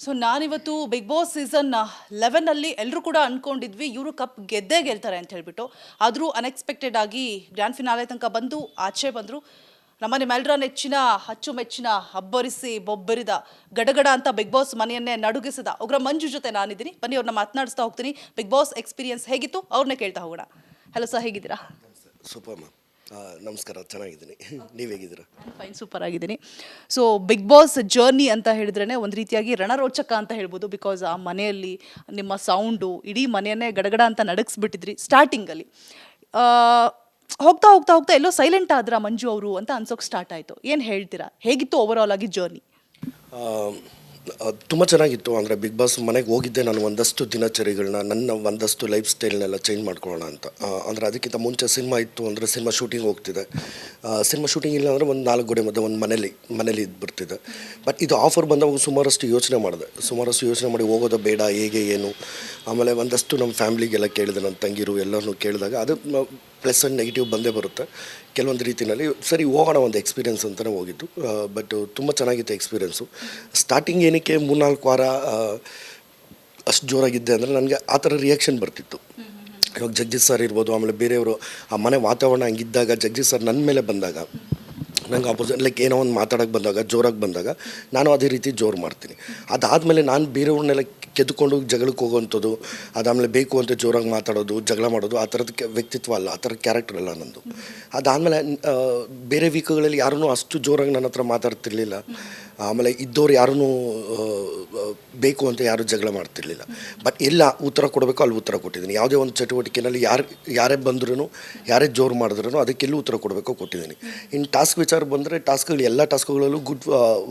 So ನಾನಿವತ್ತು big boss season 11 ಎಲ್ಲರೂ ಕೂಡ ಅನ್ಕೊಂಡಿದ್ವಿ ಇವರು ಕಪ್ ಗೆದ್ದೇ ಗೆಲ್ತಾರೆ ಅಂತ ಹೇಳ್ಬಿಟ್ಟು. ಆದರೂ ಅನ್ಎಕ್ಸ್ಪೆಕ್ಟೆಡ್ ಆಗಿ ಗ್ರ್ಯಾಂಡ್ ಫಿನಾಲೆ ತನಕ ಬಂದು ಆಚೆ ಬಂದರು. ನಮ್ಮ ನಿಮ್ಮೆಲ್ಲರ ನೆಚ್ಚಿನ ಅಚ್ಚುಮೆಚ್ಚಿನ ಅಬ್ಬರಿಸಿ ಬೊಬ್ಬರಿದ ಗಡಗಡ ಅಂತ ಬಿಗ್ ಬಾಸ್ ಮನೆಯನ್ನೇ ನಡುಗಿಸಿದ ಉಗ್ರ ಮಂಜು ಜೊತೆ ನಾನಿದ್ದೀನಿ. ಬನ್ನಿ ಅವ್ರನ್ನ ಮಾತನಾಡಿಸ್ತಾ ಹೋಗ್ತೀನಿ. ಬಿಗ್ ಬಾಸ್ ಎಕ್ಸ್ಪೀರಿಯನ್ಸ್ ಹೇಗಿತ್ತು ಅವ್ರನ್ನೇ ಕೇಳ್ತಾ ಹೋಗೋಣ. ಹಲೋ ಸರ್, ಹೇಗಿದ್ದೀರಾ? ಸೂಪರ್ ಮ್ಯಾಮ್, ನಮಸ್ಕಾರ, ಚೆನ್ನಾಗಿದ್ದೀನಿ. ನೀವು ಹೇಗಿದ್ದೀರಾ? ಫೈನ್, ಸೂಪರ್ ಆಗಿದ್ದೀನಿ. ಸೊ ಬಿಗ್ ಬಾಸ್ ಜರ್ನಿ ಅಂತ ಹೇಳಿದ್ರೇ ಒಂದು ರೀತಿಯಾಗಿ ರಣರೋಚಕ ಅಂತ ಹೇಳ್ಬೋದು. ಬಿಕಾಸ್ ಆ ಮನೆಯಲ್ಲಿ ನಿಮ್ಮ ಸೌಂಡು ಇಡೀ ಮನೆಯನ್ನೇ ಗಡಗಡ ಅಂತ ನಡಗಿಸ್ಬಿಟ್ಟಿದ್ರಿ ಸ್ಟಾರ್ಟಿಂಗಲ್ಲಿ. ಹೋಗ್ತಾ ಹೋಗ್ತಾ ಹೋಗ್ತಾ ಎಲ್ಲೋ ಸೈಲೆಂಟ್ ಆದ್ರ ಮಂಜು ಅವರು ಅಂತ ಅನ್ಸೋಕೆ ಸ್ಟಾರ್ಟ್ ಆಯಿತು. ಏನು ಹೇಳ್ತೀರಾ, ಹೇಗಿತ್ತು ಓವರ್ ಆಲ್ ಆಗಿ ಜರ್ನಿ? ತುಂಬ ಚೆನ್ನಾಗಿತ್ತು. ಅಂದರೆ ಬಿಗ್ ಬಾಸ್ ಮನೆಗೆ ಹೋಗಿದ್ದೆ ನಾನು ಒಂದಷ್ಟು ದಿನಚರಿಗಳನ್ನ, ನನ್ನ ಒಂದಷ್ಟು ಲೈಫ್ ಸ್ಟೈಲ್ನೆಲ್ಲ ಚೇಂಜ್ ಮಾಡ್ಕೊಳ್ಳೋಣ ಅಂತ. ಅಂದರೆ ಅದಕ್ಕಿಂತ ಮುಂಚೆ ಸಿನಿಮಾ ಇತ್ತು ಅಂದರೆ ಸಿನಿಮಾ ಶೂಟಿಂಗ್ ಹೋಗ್ತಿದೆ. ಸಿನಿಮಾ ಶೂಟಿಂಗ್ ಇಲ್ಲ ಅಂದರೆ ಒಂದು 4 ಗೋಡೆ ಮಧ್ಯೆ ಒಂದು ಮನೇಲಿ ಇದ್ಬಿಡ್ತಿದ್ದೆ. ಬಟ್ ಇದು ಆಫರ್ ಬಂದಾಗ ಸುಮಾರಷ್ಟು ಯೋಚನೆ ಮಾಡಿ ಹೋಗೋದು ಬೇಡ, ಹೇಗೆ ಏನು. ಆಮೇಲೆ ಒಂದಷ್ಟು ನಮ್ಮ ಫ್ಯಾಮ್ಲಿಗೆಲ್ಲ ಕೇಳಿದೆ, ನನ್ನ ತಂಗಿರು ಎಲ್ಲರನ್ನೂ ಕೇಳಿದಾಗ ಅದು ಪ್ಲಸ್ ಆ್ಯಂಡ್ ನೆಗೆಟಿವ್ ಬಂದೇ ಬರುತ್ತೆ ಕೆಲವೊಂದು ರೀತಿಯಲ್ಲಿ. ಸರಿ ಹೋಗೋಣ, ಒಂದು ಎಕ್ಸ್ಪೀರಿಯೆನ್ಸ್ ಅಂತಲೇ ಹೋಗಿದ್ದು. ಬಟ್ ತುಂಬ ಚೆನ್ನಾಗಿತ್ತು ಎಕ್ಸ್ಪೀರಿಯೆನ್ಸು. ಸ್ಟಾರ್ಟಿಂಗ್ ಏನಕ್ಕೆ 3-4 ವಾರ ಅಷ್ಟು ಜೋರಾಗಿದ್ದೆ ಅಂದರೆ ನನಗೆ ಆ ಥರ ರಿಯಾಕ್ಷನ್ ಬರ್ತಿತ್ತು. ಇವಾಗ ಜಗದೀಶ್ ಸರ್ ಇರ್ಬೋದು, ಆಮೇಲೆ ಬೇರೆಯವರು ಆ ಮನೆ ವಾತಾವರಣ ಹಂಗಿದ್ದಾಗ ಜಗದೀಶ್ ಸರ್ ನನ್ನ ಮೇಲೆ ಬಂದಾಗ, ನಂಗೆ ಆಪೋಸಿಟ್ ಲೈಕ್ ಏನೋ ಒಂದು ಮಾತಾಡೋಕ್ಕೆ ಬಂದಾಗ, ಜೋರಾಗಿ ಬಂದಾಗ ನಾನು ಅದೇ ರೀತಿ ಜೋರು ಮಾಡ್ತೀನಿ. ಅದಾದಮೇಲೆ ನಾನು ಬೇರೆಯವ್ರನ್ನೆಲ್ಲ ಕೆದ್ದುಕೊಂಡು ಜಗಳಕ್ಕೆ ಹೋಗೋವಂಥದ್ದು, ಅದಾದಮೇಲೆ ಬೇಕು ಅಂತ ಜೋರಾಗಿ ಮಾತಾಡೋದು, ಜಗಳ ಮಾಡೋದು, ಆ ಥರದ ವ್ಯಕ್ತಿತ್ವ ಅಲ್ಲ, ಆ ಥರದ ಕ್ಯಾರೆಕ್ಟರ್ ಅಲ್ಲ ನಂದು. ಅದಾದಮೇಲೆ ಬೇರೆ ವೀಕ್ಗಳಲ್ಲಿ ಯಾರೂ ಅಷ್ಟು ಜೋರಾಗಿ ನನ್ನ ಹತ್ರ ಮಾತಾಡ್ತಿರ್ಲಿಲ್ಲ. ಆಮೇಲೆ ಇದ್ದವ್ರು ಯಾರೂ ಬೇಕು ಅಂತ ಯಾರೂ ಜಗಳ ಮಾಡ್ತಿರ್ಲಿಲ್ಲ. ಬಟ್ ಎಲ್ಲ ಉತ್ತರ ಕೊಡಬೇಕು ಅಲ್ಲಿ ಉತ್ತರ ಕೊಟ್ಟಿದ್ದೀನಿ. ಯಾವುದೇ ಒಂದು ಚಟುವಟಿಕೆಯಲ್ಲಿ ಯಾರೇ ಬಂದ್ರೂ, ಯಾರೇ ಜೋರು ಮಾಡಿದ್ರೂ ಅದಕ್ಕೆಲ್ಲೂ ಉತ್ತರ ಕೊಡಬೇಕು ಕೊಟ್ಟಿದ್ದೀನಿ. ಇನ್ನು ಟಾಸ್ಕ್ ವಿಚಾರ ಬಂದರೆ ಟಾಸ್ಕ್ಗಳು ಎಲ್ಲ ಟಾಸ್ಕ್ಗಳಲ್ಲೂ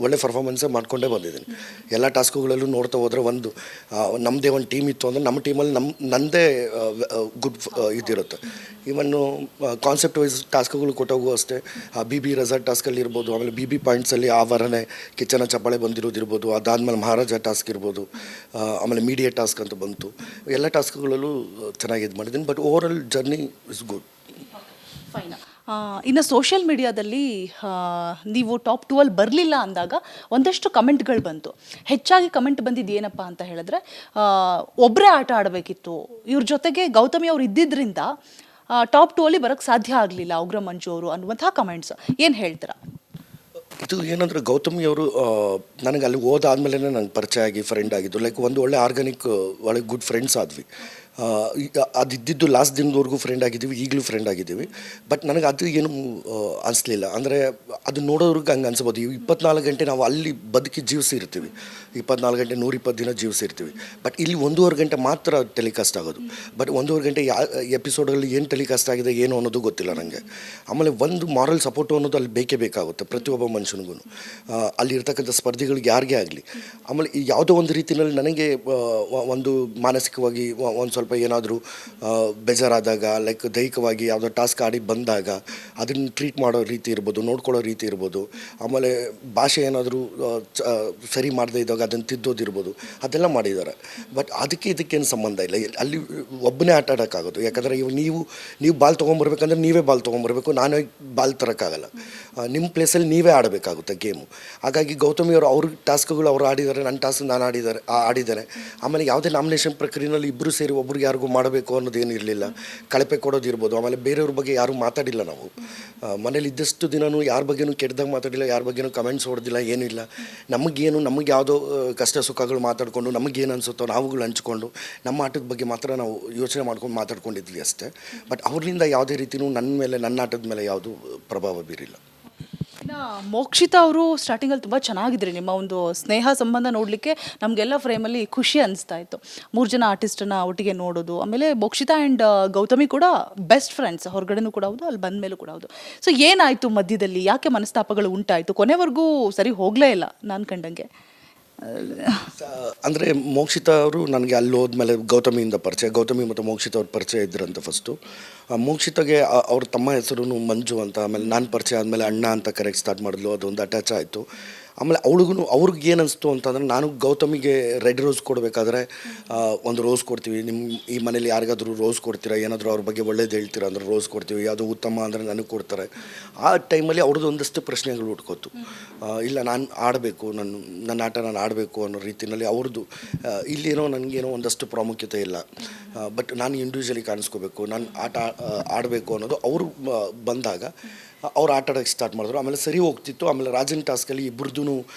ಒಳ್ಳೆ ಪರ್ಫಾರ್ಮೆನ್ಸೇ ಮಾಡ್ಕೊಂಡೇ ಬಂದಿದ್ದೀನಿ. ಎಲ್ಲ ಟಾಸ್ಕ್ಗಳಲ್ಲೂ ನೋಡ್ತಾ ಹೋದರೆ ಒಂದು ನಮ್ಮದೇ ಒಂದು ಟೀಮ್ ಇತ್ತು ಅಂದರೆ ನಮ್ಮ ಟೀಮಲ್ಲಿ ನನ್ನದೇ ಗುಡ್ ಇದಿರುತ್ತೆ. ಈವನ್ನು ಕಾನ್ಸೆಪ್ಟ್ ವೈಸ್ ಟಾಸ್ಕ್ಗಳು ಕೊಟ್ಟೋಗೂ ಅಷ್ಟೇ. BB ರೆಸಾರ್ಟ್ ಟಾಸ್ಕಲ್ಲಿ ಇರ್ಬೋದು, ಆಮೇಲೆ BB ಪಾಯಿಂಟ್ಸಲ್ಲಿ ಆ ವಾರನೇ ಕಿಚನ ಚಪ್ಪಾಳೆ ಬಂದಿರೋದಿರ್ಬೋದು, ಅದಾದಮೇಲೆ ಮಹಾರಾಜ ಟಾಸ್ಕ್ ಇರ್ಬೋದು, ಆಮೇಲೆ ಮೀಡಿಯಾ ಟಾಸ್ಕ್ ಅಂತ ಬಂತು. ಎಲ್ಲ ಟಾಸ್ಕ್ಗಳಲ್ಲೂ ಚೆನ್ನಾಗಿ ಇದು ಮಾಡಿದ್ದೀನಿ. But over all journey is good. Fine. ಇನ್ನು ಸೋಷಿಯಲ್ ಮೀಡಿಯಾದಲ್ಲಿ ನೀವು ಟಾಪ್ 2 ಅಲ್ಲಿ ಬರಲಿಲ್ಲ ಅಂದಾಗ ಒಂದಷ್ಟು ಕಮೆಂಟ್ಗಳು ಬಂತು. ಹೆಚ್ಚಾಗಿ ಕಮೆಂಟ್ ಬಂದಿದ್ದು ಏನಪ್ಪ ಅಂತ ಹೇಳಿದ್ರೆ, ಒಬ್ಬರೇ ಆಟ ಆಡಬೇಕಿತ್ತು, ಇವ್ರ ಜೊತೆಗೆ ಗೌತಮಿ ಅವ್ರು ಇದ್ದಿದ್ದರಿಂದ ಟಾಪ್ 2 ಅಲ್ಲಿ ಬರೋಕ್ಕೆ ಸಾಧ್ಯ ಆಗಲಿಲ್ಲ ಉಗ್ರ ಮಂಜು ಅವರು ಅನ್ನುವಂಥ ಕಮೆಂಟ್ಸ್. ಏನು ಹೇಳ್ತೀರಾ? ಇದು ಏನಂದರೆ ಗೌತಮಿಯವರು ನನಗೆ ಅಲ್ಲಿ ಹೋದಾದ್ಮೇಲೆ ನನಗೆ ಪರಿಚಯ ಆಗಿ ಫ್ರೆಂಡ್ ಆಗಿದ್ದು. ಲೈಕ್ ಒಂದು ಒಳ್ಳೆ ಆರ್ಗಾನಿಕ್ ಒಳ್ಳೆ ಗುಡ್ ಫ್ರೆಂಡ್ಸ್ ಆದ್ವಿ. ಅದಿದ್ದು ಲಾಸ್ಟ್ ದಿನದವರೆಗೂ ಫ್ರೆಂಡ್ ಆಗಿದ್ದೀವಿ, ಈಗಲೂ ಫ್ರೆಂಡ್ ಆಗಿದ್ದೀವಿ. ಬಟ್ ನನಗೆ ಅದು ಏನು ಅನಿಸ್ಲಿಲ್ಲ. ಅಂದರೆ ಅದು ನೋಡೋರಿಗೆ ಹಂಗೆ ಅನ್ಸ್ಬೋದು. 24 ಗಂಟೆ ನಾವು ಅಲ್ಲಿ ಬದುಕಿ ಜೀವಿಸಿರ್ತೀವಿ, 24 ಗಂಟೆ 120 ದಿನ ಜೀವಿಸಿರ್ತೀವಿ. ಬಟ್ ಇಲ್ಲಿ 1.5 ಗಂಟೆ ಮಾತ್ರ ಟೆಲಿಕಾಸ್ಟ್ ಆಗೋದು. ಬಟ್ 1.5 ಗಂಟೆ ಎಪಿಸೋಡಲ್ಲಿ ಏನು ಟೆಲಿಕಾಸ್ಟ್ ಆಗಿದೆ ಏನು ಅನ್ನೋದು ಗೊತ್ತಿಲ್ಲ ನನಗೆ. ಆಮೇಲೆ ಒಂದು ಮಾರಲ್ ಸಪೋರ್ಟು ಅನ್ನೋದು ಅಲ್ಲಿ ಬೇಕೇ ಬೇಕಾಗುತ್ತೆ ಪ್ರತಿಯೊಬ್ಬ ಮನುಷ್ಯನಿಗೂ, ಅಲ್ಲಿರ್ತಕ್ಕಂಥ ಸ್ಪರ್ಧಿಗಳಿಗೆ ಯಾರಿಗೇ ಆಗಲಿ. ಆಮೇಲೆ ಯಾವುದೋ ಒಂದು ರೀತಿಯಲ್ಲಿ ನನಗೆ ಒಂದು ಮಾನಸಿಕವಾಗಿ ಒಂದು ಸ್ವಲ್ಪ ಏನಾದರೂ ಬೇಜಾರಾದಾಗ, ಲೈಕ್ ದೈಹಿಕವಾಗಿ ಯಾವುದೋ ಟಾಸ್ಕ್ ಆಡಿ ಬಂದಾಗ ಅದನ್ನು ಟ್ರೀಟ್ ಮಾಡೋ ರೀತಿ ಇರ್ಬೋದು, ನೋಡ್ಕೊಳ್ಳೋ ರೀತಿ ಇರ್ಬೋದು, ಆಮೇಲೆ ಭಾಷೆ ಏನಾದರೂ ಸರಿ ಮಾಡದೇ ಇದ್ದಾಗ ಅದನ್ನು ತಿದ್ದೋದಿರ್ಬೋದು, ಅದೆಲ್ಲ ಮಾಡಿದ್ದಾರೆ. ಬಟ್ ಇದಕ್ಕೇನು ಸಂಬಂಧ ಇಲ್ಲ. ಅಲ್ಲಿ ಒಬ್ಬನೇ ಆಟ ಆಡೋಕ್ಕಾಗೋದು. ಯಾಕಂದರೆ ನೀವು ಬಾಲ್ ತೊಗೊಂಬರ್ಬೇಕಂದ್ರೆ ನೀವೇ ಬಾಲ್ ತೊಗೊಂಬರ್ಬೇಕು, ನಾನೇ ಬಾಲ್ ತರೋಕ್ಕಾಗಲ್ಲ. ನಿಮ್ಮ ಪ್ಲೇಸಲ್ಲಿ ನೀವೇ ಆಡಬೇಕಾಗುತ್ತೆ ಗೇಮು. ಹಾಗಾಗಿ ಗೌತಮಿಯವರು ಅವ್ರ ಟಾಸ್ಕ್ಗಳು ಅವ್ರು ಆಡಿದ್ದಾರೆ, ನನ್ನ ಟಾಸ್ಕ್ ನಾನು ಆಡಿದ್ದೇನೆ. ಆಮೇಲೆ ಯಾವುದೇ ನಾಮಿನೇಷನ್ ಪ್ರಕ್ರಿಯೆಯಲ್ಲಿ ಇಬ್ಬರು ಸೇರಿ ಒಬ್ರಿಗೆ ಯಾರಿಗೂ ಮಾಡಬೇಕು ಅನ್ನೋದೇನು ಇರಲಿಲ್ಲ. ಕಳಪೆ ಕೊಡೋದಿರ್ಬೋದು. ಆಮೇಲೆ ಬೇರೆಯವ್ರ ಬಗ್ಗೆ ಯಾರೂ ಮಾತಾಡಿಲ್ಲ. ನಾವು ಮನೇಲಿ ಇದ್ದಷ್ಟು ದಿನವೂ ಯಾರ ಬಗ್ಗೆನೂ ಕೆಟ್ಟದಾಗ ಮಾತಾಡಿಲ್ಲ, ಯಾರ ಬಗ್ಗೆನೂ ಕಮೆಂಟ್ಸ್ ಹೊಡೆದಿಲ್ಲ, ಏನೂ ಇಲ್ಲ. ನಮಗೆ ಯಾವುದೋ ಕಷ್ಟ ಸುಖಗಳು ಮಾತಾಡಿಕೊಂಡು ನಮಗೇನು ಅನಿಸುತ್ತೋ ನಾವುಗಳು ಹಂಚ್ಕೊಂಡು ನಮ್ಮ ಆಟದ ಬಗ್ಗೆ ಮಾತ್ರ ನಾವು ಯೋಚನೆ ಮಾಡ್ಕೊಂಡು ಮಾತಾಡ್ಕೊಂಡಿದ್ವಿ ಅಷ್ಟೇ. ಬಟ್ ಅವ್ರಿಂದ ಯಾವುದೇ ರೀತಿಯೂ ನನ್ನ ಆಟದ ಮೇಲೆ ಯಾವುದೂ ಪ್ರಭಾವ ಬೀರಿಲ್ಲ. ಇನ್ನು ಮೋಕ್ಷಿತಾ ಅವರು ಸ್ಟಾರ್ಟಿಂಗಲ್ಲಿ ತುಂಬ ಚೆನ್ನಾಗಿದ್ರಿ. ನಿಮ್ಮ ಒಂದು ಸ್ನೇಹ ಸಂಬಂಧ ನೋಡಲಿಕ್ಕೆ ನಮಗೆಲ್ಲ ಫ್ರೇಮಲ್ಲಿ ಖುಷಿ ಅನಿಸ್ತಾ ಇತ್ತು. 3 ಜನ ಆರ್ಟಿಸ್ಟನ್ನು ಒಟ್ಟಿಗೆ ನೋಡೋದು. ಆಮೇಲೆ ಮೋಕ್ಷಿತಾ ಆ್ಯಂಡ್ ಗೌತಮಿ ಕೂಡ ಬೆಸ್ಟ್ ಫ್ರೆಂಡ್ಸ್, ಹೊರಗಡೆನೂ ಕೂಡ ಹೌದು, ಅಲ್ಲಿ ಬಂದ ಮೇಲೂ ಕೂಡ ಹೌದು. ಸೊ ಏನಾಯಿತು ಮಧ್ಯದಲ್ಲಿ, ಯಾಕೆ ಮನಸ್ತಾಪಗಳು ಉಂಟಾಯಿತು? ಕೊನೆವರೆಗೂ ಸರಿ ಹೋಗಲೇ ಇಲ್ಲ ನಾನು ಕಂಡಂಗೆ. ಅಂದರೆ ಮೋಕ್ಷಿತಾ ಅವರು ನನಗೆ ಅಲ್ಲಿ ಹೋದ್ಮೇಲೆ ಗೌತಮಿಯಿಂದ ಪರಿಚಯ, ಗೌತಮಿ ಮತ್ತು ಮೋಕ್ಷಿತಾ ಅವ್ರ ಪರಿಚಯ ಇದ್ರಂತ ಫಸ್ಟು. ಮೋಕ್ಷಿತಾಗೆ ಅವ್ರ ತಮ್ಮ ಹೆಸರು ಮಂಜು ಅಂತ. ಆಮೇಲೆ ನಾನು ಪರಿಚಯ ಆದಮೇಲೆ ಅಣ್ಣ ಅಂತ ಕರೆಕ್ಟ್ ಸ್ಟಾರ್ಟ್ ಮಾಡಿದ್ಲು, ಅದೊಂದು ಅಟ್ಯಾಚ್ ಆಯಿತು. ಆಮೇಲೆ ಅವ್ರಿಗೆ ಏನು ಅನಿಸ್ತು ಅಂತಂದರೆ ನಾನು ಗೌತಮಿಗೆ ರೆಡ್ ರೋಸ್ ಕೊಡಬೇಕಾದ್ರೆ ಒಂದು ರೋಸ್ ಕೊಡ್ತೀವಿ, ನಿಮ್ಮ ಈ ಮನೇಲಿ ಯಾರಿಗಾದ್ರೂ ರೋಸ್ ಕೊಡ್ತೀರಾ, ಏನಾದರೂ ಅವ್ರ ಬಗ್ಗೆ ಒಳ್ಳೇದು ಹೇಳ್ತೀರಾ ಅಂದರೆ ರೋಸ್ ಕೊಡ್ತೀವಿ, ಅದು ಉತ್ತಮ ಅಂದರೆ ನನಗೆ ಕೊಡ್ತಾರೆ. ಆ ಟೈಮಲ್ಲಿ ಅವ್ರದ್ದು ಒಂದಷ್ಟು ಪ್ರಶ್ನೆಗಳು ಹುಟ್ಕೋತು. ಇಲ್ಲ ನಾನು ಆಡಬೇಕು, ನನ್ನ ಆಟ ನಾನು ಆಡಬೇಕು ಅನ್ನೋ ರೀತಿಯಲ್ಲಿ ಅವ್ರದ್ದು ಇಲ್ಲೇನೋ ನನಗೇನೋ ಒಂದಷ್ಟು ಪ್ರಾಮುಖ್ಯತೆ ಇಲ್ಲ, ಬಟ್ ನಾನು ಇಂಡಿವಿಜುವಲಿ ಕಾಣಿಸ್ಕೋಬೇಕು, ನಾನು ಆಟ ಆಡಬೇಕು ಅನ್ನೋದು ಅವರು ಬಂದಾಗ ಅವ್ರು ಆಟ ಆಡೋಕ್ಕೆ ಸ್ಟಾರ್ಟ್ ಮಾಡಿದ್ರು. ಆಮೇಲೆ ಸರಿ ಹೋಗ್ತಿತ್ತು. ಆಮೇಲೆ ರಾಜನ್ ಟಾಸ್ಕಲ್ಲಿ ಇಬ್ಬರದೂ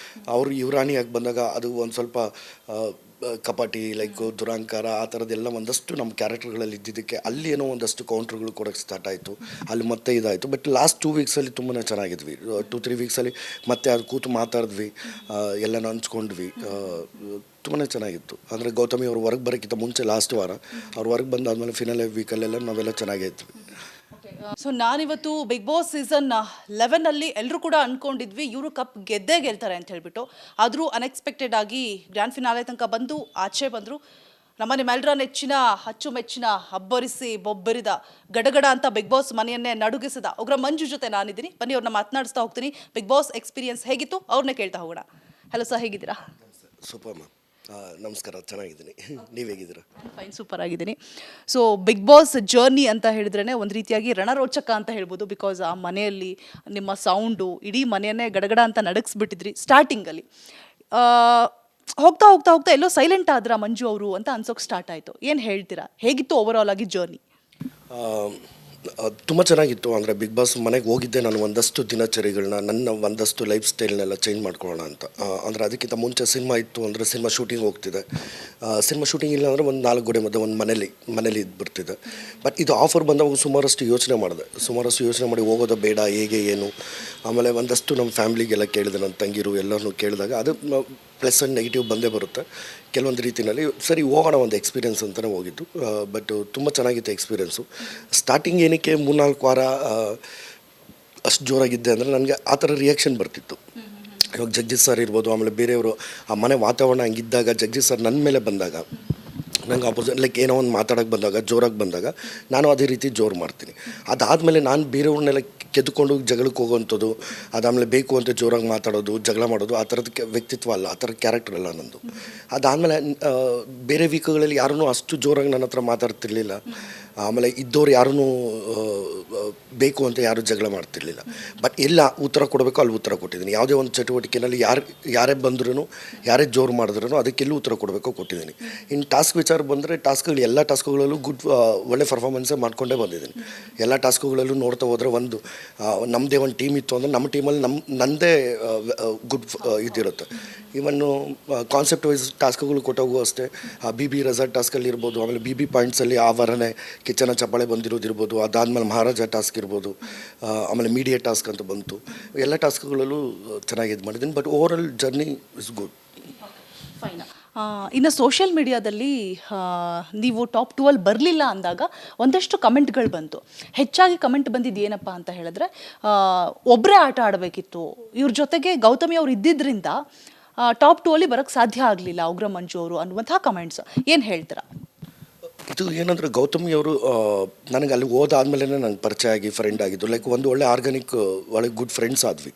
ಅವರು ಯುವರಾಣಿಯಾಗಿ ಬಂದಾಗ ಅದು ಒಂದು ಸ್ವಲ್ಪ ಕಪಾಟಿ ಲೈಕ್ ದುರಾಂಕಾರ ಆ ಥರದ್ದೆಲ್ಲ ಒಂದಷ್ಟು ನಮ್ಮ ಕ್ಯಾರೆಕ್ಟರ್ಗಳಲ್ಲಿ ಇದ್ದಿದ್ದಕ್ಕೆ ಅಲ್ಲಿ ಏನೋ ಒಂದಷ್ಟು ಕೌಂಟ್ರ್ಗಳು ಕೊಡೋಕ್ಕೆ ಸ್ಟಾರ್ಟ್ ಆಯಿತು. ಅಲ್ಲಿ ಮತ್ತೆ ಇದಾಯಿತು. ಬಟ್ ಲಾಸ್ಟ್ 2 ವೀಕ್ಸಲ್ಲಿ ತುಂಬಾ ಚೆನ್ನಾಗಿದ್ವಿ. 2-3 ವೀಕ್ಸಲ್ಲಿ ಮತ್ತೆ ಅದು ಕೂತು ಮಾತಾಡಿದ್ವಿ, ಎಲ್ಲನೂ ಹಂಚ್ಕೊಂಡ್ವಿ. ತುಂಬಾ ಚೆನ್ನಾಗಿತ್ತು. ಅಂದರೆ ಗೌತಮಿ ಅವರು ಹೊರಗೆ ಬರೋಕ್ಕಿಂತ ಮುಂಚೆ ಲಾಸ್ಟ್ ವಾರ ಅವ್ರು ಹೊರಗೆ ಬಂದಾದ್ಮೇಲೆ ಫಿನಾಲೆ ವೀಕಲ್ಲೆಲ್ಲ ನಾವೆಲ್ಲ ಚೆನ್ನಾಗೇ ಇದ್ವಿ. ಸೊ ನಾನಿವತ್ತು ಬಿಗ್ ಬಾಸ್ ಸೀಸನ್ 11 ಎಲ್ಲರೂ ಕೂಡ ಅನ್ಕೊಂಡಿದ್ವಿ ಇವರು ಕಪ್ ಗೆಲ್ತಾರೆ ಅಂತ ಹೇಳ್ಬಿಟ್ಟು. ಆದರೂ ಅನ್ಎಕ್ಸ್ಪೆಕ್ಟೆಡ್ ಆಗಿ ಗ್ರ್ಯಾಂಡ್ ಫಿನಾಲೆ ತನಕ ಬಂದು ಆಚೆ ಬಂದರು. ನಮ್ಮ ನಿಮ್ಮೆಲ್ಲರ ನೆಚ್ಚಿನ ಅಚ್ಚುಮೆಚ್ಚಿನ ಅಬ್ಬರಿಸಿ ಬೊಬ್ಬರಿದ ಗಡಗಡ ಅಂತ ಬಿಗ್ ಬಾಸ್ ಮನೆಯನ್ನೇ ನಡುಗಿಸಿದ ಉಗ್ರ ಮಂಜು ಜೊತೆ ನಾನಿದ್ದೀನಿ. ಬನ್ನಿ ಅವ್ರನ್ನ ಮಾತನಾಡಿಸ್ತಾ ಹೋಗ್ತೀನಿ. ಬಿಗ್ ಬಾಸ್ ಎಕ್ಸ್ಪೀರಿಯನ್ಸ್ ಹೇಗಿತ್ತು ಅವ್ರನ್ನೇ ಕೇಳ್ತಾ ಹೋಗೋಣ. ಹಲೋ ಸರ್, ಹೇಗಿದ್ದೀರಾ? ಸೂಪರ್ ಮ್ಯಾಮ್, ನಮಸ್ಕಾರ, ಚೆನ್ನಾಗಿದ್ದೀನಿ. ನೀವು ಹೇಗಿದ್ದೀರಾ? ಫೈನ್, ಸೂಪರ್ ಆಗಿದ್ದೀನಿ. ಸೊ ಬಿಗ್ ಬಾಸ್ ಜರ್ನಿ ಅಂತ ಹೇಳಿದ್ರೇ ಒಂದು ರೀತಿಯಾಗಿ ರಣರೋಚಕ ಅಂತ ಹೇಳ್ಬೋದು. ಬಿಕಾಸ್ ಆ ಮನೆಯಲ್ಲಿ ನಿಮ್ಮ ಸೌಂಡು ಇಡೀ ಮನೆಯನ್ನೇ ಗಡಗಡ ಅಂತ ನಡಗಿಸ್ಬಿಟ್ಟಿದ್ರಿ ಸ್ಟಾರ್ಟಿಂಗಲ್ಲಿ. ಹೋಗ್ತಾ ಹೋಗ್ತಾ ಹೋಗ್ತಾ ಎಲ್ಲೋ ಸೈಲೆಂಟ್ ಆದ್ರ ಮಂಜು ಅವರು ಅಂತ ಅನ್ಸೋಕೆ ಸ್ಟಾರ್ಟ್ ಆಯಿತು. ಏನು ಹೇಳ್ತೀರಾ, ಹೇಗಿತ್ತು ಓವರ್ ಆಲ್ ಆಗಿ ಜರ್ನಿ? ತುಂಬ ಚೆನ್ನಾಗಿತ್ತು. ಅಂದರೆ ಬಿಗ್ ಬಾಸ್ ಮನೆಗೆ ಹೋಗಿದ್ದೆ ನಾನು ಒಂದಷ್ಟು ದಿನಚರಿಗಳನ್ನ, ನನ್ನ ಒಂದಷ್ಟು ಲೈಫ್ ಸ್ಟೈಲ್ನೆಲ್ಲ ಚೇಂಜ್ ಮಾಡ್ಕೊಳ್ಳೋಣ ಅಂತ. ಅಂದರೆ ಅದಕ್ಕಿಂತ ಮುಂಚೆ ಸಿನಿಮಾ ಇತ್ತು ಅಂದರೆ ಸಿನಿಮಾ ಶೂಟಿಂಗ್ ಹೋಗ್ತಿದೆ. ಸಿನಿಮಾ ಶೂಟಿಂಗ್ ಇಲ್ಲ ಅಂದರೆ ಒಂದು 4 ಗೋಡೆ ಮಧ್ಯೆ ಒಂದು ಮನೇಲಿ ಇದ್ಬಿಡ್ತಿದೆ. ಬಟ್ ಇದು ಆಫರ್ ಬಂದಾಗ ಸುಮಾರಷ್ಟು ಯೋಚನೆ ಮಾಡಿ ಹೋಗೋದು ಬೇಡ, ಹೇಗೆ ಏನು. ಆಮೇಲೆ ಒಂದಷ್ಟು ನಮ್ಮ ಫ್ಯಾಮ್ಲಿಗೆಲ್ಲ ಕೇಳಿದೆ, ನನ್ನ ತಂಗಿರು ಎಲ್ಲರನ್ನೂ ಕೇಳಿದಾಗ ಅದು ಪ್ಲಸ್ ಆ್ಯಂಡ್ ನೆಗೆಟಿವ್ ಬಂದೇ ಬರುತ್ತೆ ಕೆಲವೊಂದು ರೀತಿಯಲ್ಲಿ. ಸರಿ ಹೋಗೋಣ ಒಂದು ಎಕ್ಸ್ಪೀರಿಯೆನ್ಸ್ ಅಂತಲೇ ಹೋಗಿದ್ದು. ಬಟ್ ತುಂಬ ಚೆನ್ನಾಗಿತ್ತು ಎಕ್ಸ್ಪೀರಿಯೆನ್ಸು. ಸ್ಟಾರ್ಟಿಂಗ್ ಏನಕ್ಕೆ 3-4 ವಾರ ಅಷ್ಟು ಜೋರಾಗಿದ್ದೆ ಅಂದರೆ ನನಗೆ ಆ ಥರ ರಿಯಾಕ್ಷನ್ ಬರ್ತಿತ್ತು. ಇವಾಗ ಜಗದೀಶ್ ಸರ್ ಇರ್ಬೋದು, ಆಮೇಲೆ ಬೇರೆಯವರು ಆ ಮನೆ ವಾತಾವರಣ ಹಂಗಿದ್ದಾಗ ಜಗದೀಶ್ ಸರ್ ನನ್ನ ಮೇಲೆ ಬಂದಾಗ ನಂಗೆ ಆಪೋಸಿಟ್ ಲೈಕ್ ಏನೋ ಒಂದು ಮಾತಾಡೋಕ್ಕೆ ಬಂದಾಗ ಜೋರಾಗಿ ಬಂದಾಗ ನಾನು ಅದೇ ರೀತಿ ಜೋರು ಮಾಡ್ತೀನಿ. ಅದಾದಮೇಲೆ ನಾನು ಬೇರೆಯವ್ರನ್ನೆಲ್ಲ ಕೆದ್ದುಕೊಂಡು ಜಗಳಕ್ಕೆ ಹೋಗೋವಂಥದ್ದು, ಅದಾದಮೇಲೆ ಬೇಕು ಅಂತ ಜೋರಾಗಿ ಮಾತಾಡೋದು, ಜಗಳ ಮಾಡೋದು, ಆ ಥರದ ವ್ಯಕ್ತಿತ್ವ ಅಲ್ಲ, ಆ ಥರದ ಕ್ಯಾರೆಕ್ಟರ್ ಅಲ್ಲ ನಂದು. ಅದಾದಮೇಲೆ ಬೇರೆ ವೀಕ್ಗಳಲ್ಲಿ ಯಾರೂ ಅಷ್ಟು ಜೋರಾಗಿ ನನ್ನ ಹತ್ರ ಮಾತಾಡ್ತಿರ್ಲಿಲ್ಲ. ಆಮೇಲೆ ಇದ್ದವ್ರು ಯಾರೂ ಬೇಕು ಅಂತ ಯಾರೂ ಜಗಳ ಮಾಡ್ತಿರ್ಲಿಲ್ಲ. ಬಟ್ ಎಲ್ಲ ಉತ್ತರ ಕೊಡಬೇಕು ಅಲ್ಲಿ ಉತ್ತರ ಕೊಟ್ಟಿದ್ದೀನಿ. ಯಾವುದೇ ಒಂದು ಚಟುವಟಿಕೆಯಲ್ಲಿ ಯಾರೇ ಬಂದ್ರೂ ಯಾರೇ ಜೋರು ಮಾಡಿದ್ರೂ ಅದಕ್ಕೆಲ್ಲೂ ಉತ್ತರ ಕೊಡಬೇಕು ಕೊಟ್ಟಿದ್ದೀನಿ. ಇನ್ನು ಟಾಸ್ಕ್ ವಿಚಾರ ಬಂದರೆ ಟಾಸ್ಕ್ಗಳು ಎಲ್ಲ ಟಾಸ್ಕ್ಗಳಲ್ಲೂ ಒಳ್ಳೆ ಪರ್ಫಾರ್ಮೆನ್ಸೇ ಮಾಡ್ಕೊಂಡೇ ಬಂದಿದ್ದೀನಿ. ಎಲ್ಲ ಟಾಸ್ಕ್ಗಳಲ್ಲೂ ನೋಡ್ತಾ ಹೋದರೆ ಒಂದು ನಮ್ಮದೇ ಒಂದು ಟೀಮ್ ಇತ್ತು ಅಂದರೆ ನಮ್ಮ ಟೀಮಲ್ಲಿ ನನ್ನದೇ ಗುಡ್ ಇದಿರುತ್ತೆ. ಇವನ್ನು ಕಾನ್ಸೆಪ್ಟ್ ವೈಸ್ ಟಾಸ್ಕ್ಗಳು ಕೊಟ್ಟೋಗು ಅಷ್ಟೇ. BB ರೆಸಾರ್ಟ್ ಟಾಸ್ಕಲ್ಲಿ ಇರ್ಬೋದು, ಆಮೇಲೆ BB ಪಾಯಿಂಟ್ಸಲ್ಲಿ ಆ ವಾರನೇ ಕಿಚನ ಚಪ್ಪಾಳೆ ಬಂದಿರೋದಿರ್ಬೋದು, ಅದಾದಮೇಲೆ ಮಹಾರಾಜ ಟಾಸ್ಕ್ ಇರ್ಬೋದು, ಆಮೇಲೆ ಮೀಡಿಯಾ ಟಾಸ್ಕ್ ಅಂತ ಬಂತು. ಎಲ್ಲ ಟಾಸ್ಕ್ಗಳಲ್ಲೂ ಚೆನ್ನಾಗಿ ಇದು ಮಾಡಿದ್ದೀನಿ. But over all journey is good. Fine. ಇನ್ನು ಸೋಷಿಯಲ್ ಮೀಡಿಯಾದಲ್ಲಿ ನೀವು ಟಾಪ್ 2 ಬರಲಿಲ್ಲ ಅಂದಾಗ ಒಂದಷ್ಟು ಕಮೆಂಟ್ಗಳು ಬಂತು. ಹೆಚ್ಚಾಗಿ ಕಮೆಂಟ್ ಬಂದಿದ್ದು ಏನಪ್ಪ ಅಂತ ಹೇಳಿದ್ರೆ, ಒಬ್ಬರೇ ಆಟ ಆಡಬೇಕಿತ್ತು, ಇವ್ರ ಜೊತೆಗೆ ಗೌತಮಿ ಅವ್ರು ಇದ್ದಿದ್ದರಿಂದ ಟಾಪ್ 2 ಬರೋಕ್ಕೆ ಸಾಧ್ಯ ಆಗಲಿಲ್ಲ ಉಗ್ರ ಮಂಜು ಅವರು ಅನ್ನುವಂಥ ಕಮೆಂಟ್ಸ್. ಏನು ಹೇಳ್ತೀರಾ? ಇದು ಏನಂದರೆ ಗೌತಮಿ ಅವರು ನನಗೆ ಅಲ್ಲಿ ಹೋದಾದ್ಮೇಲೆ ನನಗೆ ಪರಿಚಯ ಆಗಿ ಫ್ರೆಂಡ್ ಆಗಿದ್ದು. ಲೈಕ್ ಒಂದು ಒಳ್ಳೆ ಆರ್ಗ್ಯಾನಿಕ್ ಒಳ್ಳೆ ಗುಡ್ ಫ್ರೆಂಡ್ಸ್ ಆದ್ವಿ.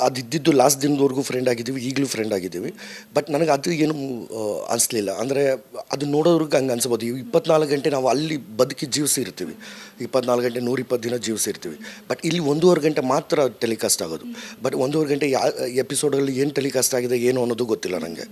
ಅದಿದ್ದು ಲಾಸ್ಟ್ ದಿನದವರೆಗೂ ಫ್ರೆಂಡ್ ಆಗಿದ್ದೀವಿ, ಈಗಲೂ ಫ್ರೆಂಡ್ ಆಗಿದ್ದೀವಿ. ಬಟ್ ನನಗೆ ಅದು ಏನು ಅನಿಸ್ಲಿಲ್ಲ. ಅಂದರೆ ಅದು ನೋಡೋರಿಗೆ ಹಂಗೆ ಅನ್ಸ್ಬೋದು. 24 ಗಂಟೆ ನಾವು ಅಲ್ಲಿ ಬದುಕಿ ಜೀವಿಸಿರ್ತೀವಿ, 24 ಗಂಟೆ 120 ದಿನ ಜೀವಿಸಿರ್ತೀವಿ. ಬಟ್ ಇಲ್ಲಿ 1.5 ಗಂಟೆ ಮಾತ್ರ ಟೆಲಿಕಾಸ್ಟ್ ಆಗೋದು. ಬಟ್ 1.5 ಗಂಟೆ ಎಪಿಸೋಡಲ್ಲಿ ಏನು ಟೆಲಿಕಾಸ್ಟ್ ಆಗಿದೆ ಏನು ಅನ್ನೋದು ಗೊತ್ತಿಲ್ಲ ನನಗೆ.